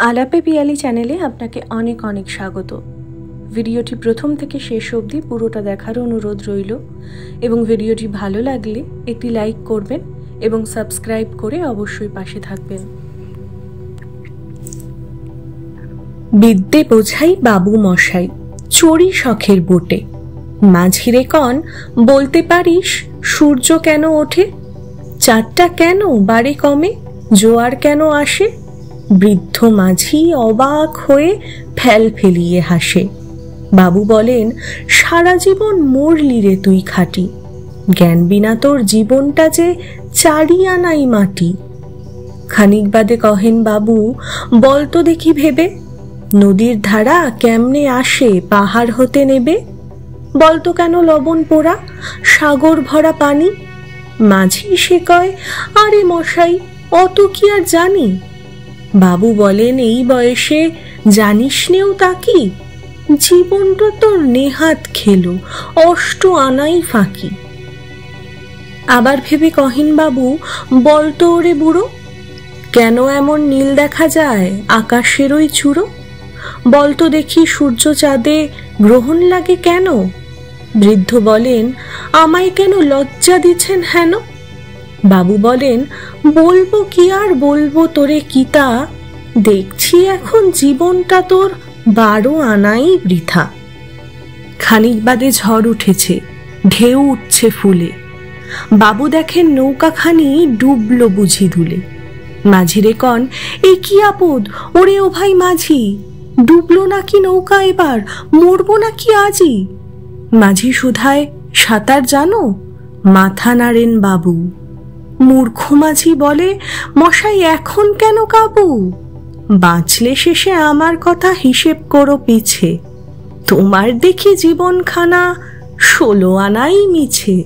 আলাপে পিয়ালি চ্যানেলে আপনাকে অনেক অনেক স্বাগত। ভিডিওটি প্রথম থেকে শেষ অবধি পুরোটা দেখার অনুরোধ রইল এবং ভিডিওটি ভালো লাগলে একটি লাইক করবেন এবং সাবস্ক্রাইব করে অবশ্যই পাশে থাকবেন। বিদ্যে বোঝাই বাবু মশাই, চড়ি শখের বোটে। মাঝিরে কন বলতে পারিস সূর্য কেন ওঠে? চাঁদটা কেন বাড়ে কমে? জোয়ার কেন আসে? বৃদ্ধ মাঝি অবাক হয়ে ফেল ফেলিয়ে হাসে। বাবু বলেন, সারা জীবন মরলি রে তুই খাটি, জ্ঞান বিনা তোর জীবনটা যে চারি আনাই মাটি। খানিক বাদে কহেন বাবু, বল তো দেখি ভেবে, নদীর ধারা কেমনে আসে পাহাড় হতে নেবে? বলতো কেন লবণ পোড়া সাগর ভরা পানি? মাঝি সে কয়, আরে মশাই অত কি আর জানি। বাবু বলেন, এই বয়সে জানিস নেও তা কি? জীবনটা তোর নেহাত খেলো, অষ্ট আনাই ফাঁকি। আবার ভেবে কহিন বাবু, বলতো ওরে বুড়ো, কেন এমন নীল দেখা যায় আকাশের ওই চূড়ো? বলতো দেখি সূর্য চাঁদে গ্রহণ লাগে কেন? বৃদ্ধ বলেন, আমায় কেন লজ্জা দিচ্ছেন হেন? বাবু বলেন, বলবো কি আর বলবো তোরে কিতা, দেখছি এখন জীবনটা তোর 12 আনাই বৃথা। খানিক বাদে ঝড় উঠেছে, ঢেউ উঠছে ফুলে। বাবু দেখেন নৌকাখানি ডুবলো বুঝি দুলে। মাঝিরে কন, এ কি আপদ ওরে ও ভাই মাঝি, ডুবলো নাকি নৌকা এবার, মরবো নাকি আজই? মাঝি শুধায়, সাঁতার জানো? মাথা নাড়েন বাবু। মূর্খ মাঝি বলে, মশাই এখন কেন কাবু? বাঁচলে শেষে আমার কথা হিসেব করো পিছে, তোমার দেখি জীবনখানা 16 আনাই মিছে।